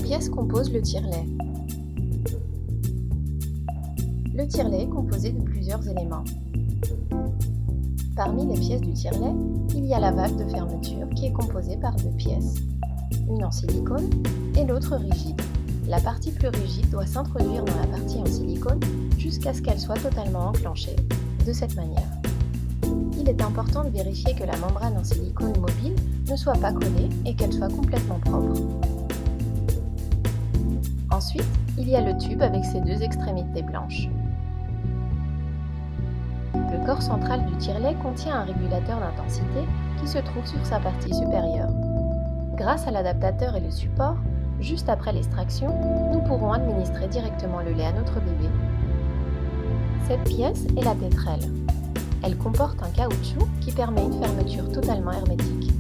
Quelles pièces composent le tire-lait? Le tire-lait est composé de plusieurs éléments. Parmi les pièces du tire-lait, il y a la valve de fermeture qui est composée par deux pièces, une en silicone et l'autre rigide. La partie plus rigide doit s'introduire dans la partie en silicone jusqu'à ce qu'elle soit totalement enclenchée, de cette manière. Il est important de vérifier que la membrane en silicone mobile ne soit pas collée et qu'elle soit complètement propre. Ensuite, il y a le tube avec ses deux extrémités blanches. Le corps central du tire-lait contient un régulateur d'intensité qui se trouve sur sa partie supérieure. Grâce à l'adaptateur et le support, juste après l'extraction, nous pourrons administrer directement le lait à notre bébé. Cette pièce est la tétrelle. Elle comporte un caoutchouc qui permet une fermeture totalement hermétique.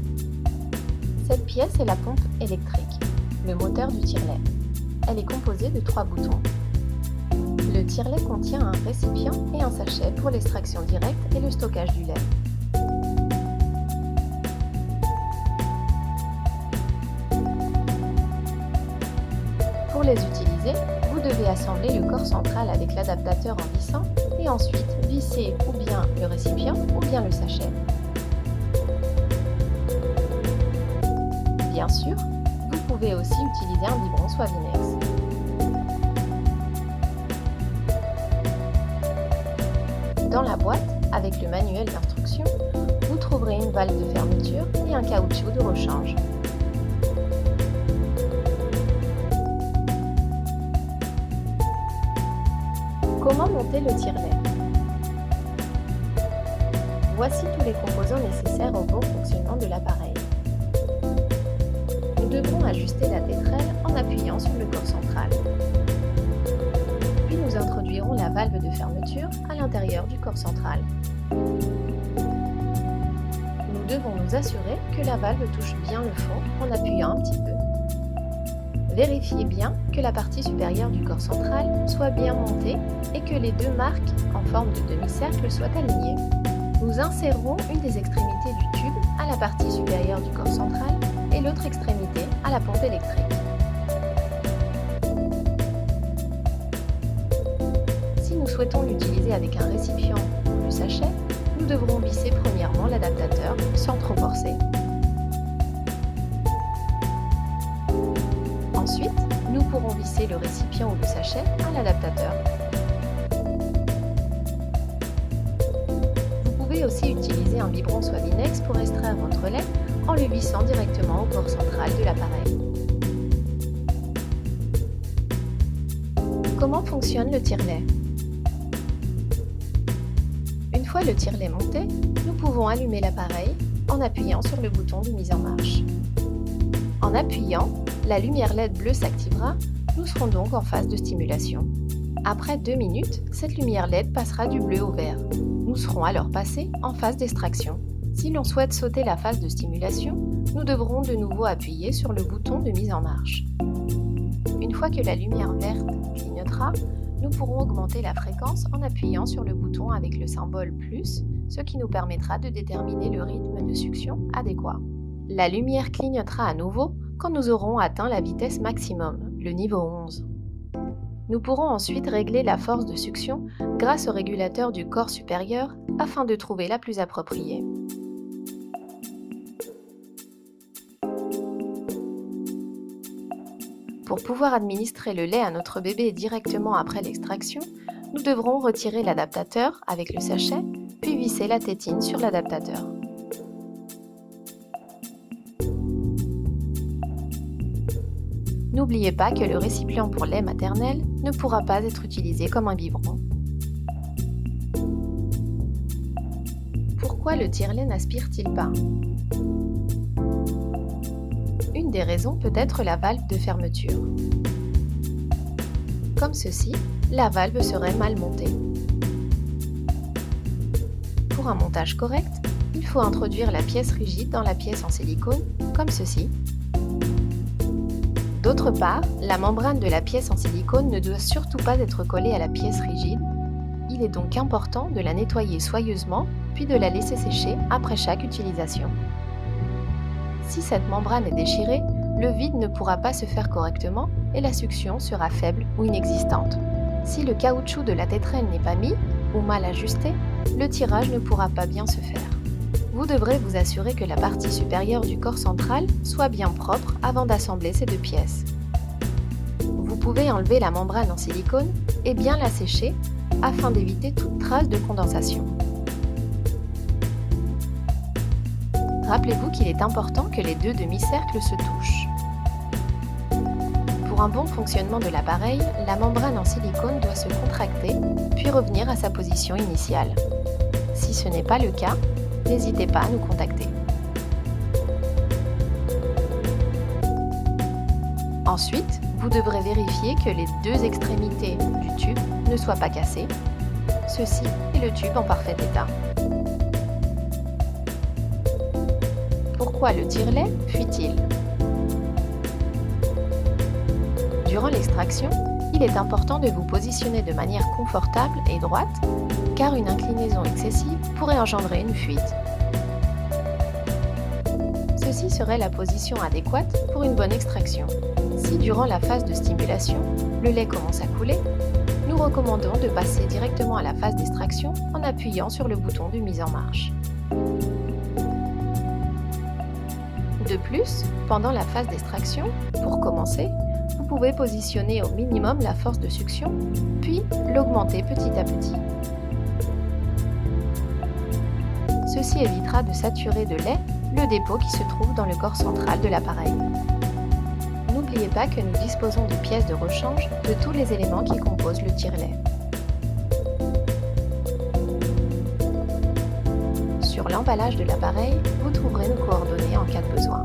Cette pièce est la pompe électrique, le moteur du tire-lait. Elle est composée de 3 boutons. Le tire-lait contient un récipient et un sachet pour l'extraction directe et le stockage du lait. Pour les utiliser, vous devez assembler le corps central avec l'adaptateur en vissant et ensuite visser ou bien le récipient ou bien le sachet. Bien sûr, vous pouvez aussi utiliser un biberon Soavinex. Dans la boîte, avec le manuel d'instruction, vous trouverez une valve de fermeture et un caoutchouc de rechange. Comment monter le tire-lait? Voici tous les composants nécessaires au bon fonctionnement de l'appareil. Nous devrons ajuster la tétrelle en appuyant sur le corps central. Puis nous introduirons la valve de fermeture à l'intérieur du corps central. Nous devons nous assurer que la valve touche bien le fond en appuyant un petit peu. Vérifiez bien que la partie supérieure du corps central soit bien montée et que les deux marques en forme de demi-cercle soient alignées. Nous insérerons une des extrémités du tube à la partie supérieure du corps central et l'autre extrémité à la pompe électrique. Si nous souhaitons l'utiliser avec un récipient ou le sachet, nous devrons visser premièrement l'adaptateur sans trop forcer. Ensuite, nous pourrons visser le récipient ou le sachet à l'adaptateur. Vous pouvez aussi utiliser un biberon Soavinex pour extraire votre lait en le vissant directement au corps central de l'appareil. Comment fonctionne le tire-lait? Une fois le tire-lait monté, nous pouvons allumer l'appareil en appuyant sur le bouton de mise en marche. En appuyant, la lumière LED bleue s'activera, nous serons donc en phase de stimulation. Après 2 minutes, cette lumière LED passera du bleu au vert. Nous serons alors passés en phase d'extraction. Si l'on souhaite sauter la phase de stimulation, nous devrons de nouveau appuyer sur le bouton de mise en marche. Une fois que la lumière verte clignotera, nous pourrons augmenter la fréquence en appuyant sur le bouton avec le symbole plus, ce qui nous permettra de déterminer le rythme de succion adéquat. La lumière clignotera à nouveau quand nous aurons atteint la vitesse maximum, le niveau 11. Nous pourrons ensuite régler la force de succion grâce au régulateur du corps supérieur afin de trouver la plus appropriée. Pour pouvoir administrer le lait à notre bébé directement après l'extraction, nous devrons retirer l'adaptateur avec le sachet, puis visser la tétine sur l'adaptateur. N'oubliez pas que le récipient pour lait maternel ne pourra pas être utilisé comme un biberon. Pourquoi le tire-lait n'aspire-t-il pas? Une des raisons peut être la valve de fermeture. Comme ceci, la valve serait mal montée. Pour un montage correct, il faut introduire la pièce rigide dans la pièce en silicone, comme ceci. D'autre part, la membrane de la pièce en silicone ne doit surtout pas être collée à la pièce rigide. Il est donc important de la nettoyer soigneusement, puis de la laisser sécher après chaque utilisation. Si cette membrane est déchirée, le vide ne pourra pas se faire correctement et la succion sera faible ou inexistante. Si le caoutchouc de la tétraine n'est pas mis ou mal ajusté, le tirage ne pourra pas bien se faire. Vous devrez vous assurer que la partie supérieure du corps central soit bien propre avant d'assembler ces deux pièces. Vous pouvez enlever la membrane en silicone et bien la sécher afin d'éviter toute trace de condensation. Rappelez-vous qu'il est important que les deux demi-cercles se touchent. Pour un bon fonctionnement de l'appareil, la membrane en silicone doit se contracter puis revenir à sa position initiale. Si ce n'est pas le cas, n'hésitez pas à nous contacter. Ensuite, vous devrez vérifier que les deux extrémités du tube ne soient pas cassées. Ceci est le tube en parfait état. Pourquoi le tire-lait fuit-il? Durant l'extraction, il est important de vous positionner de manière confortable et droite, car une inclinaison excessive pourrait engendrer une fuite. Ceci serait la position adéquate pour une bonne extraction. Si durant la phase de stimulation, le lait commence à couler, nous recommandons de passer directement à la phase d'extraction en appuyant sur le bouton de mise en marche. De plus, pendant la phase d'extraction, pour commencer, vous pouvez positionner au minimum la force de succion, puis l'augmenter petit à petit. Ceci évitera de saturer de lait le dépôt qui se trouve dans le corps central de l'appareil. N'oubliez pas que nous disposons de pièces de rechange de tous les éléments qui composent le tire-lait. Sur l'emballage de l'appareil, vous trouverez nos coordonnées en cas de besoin.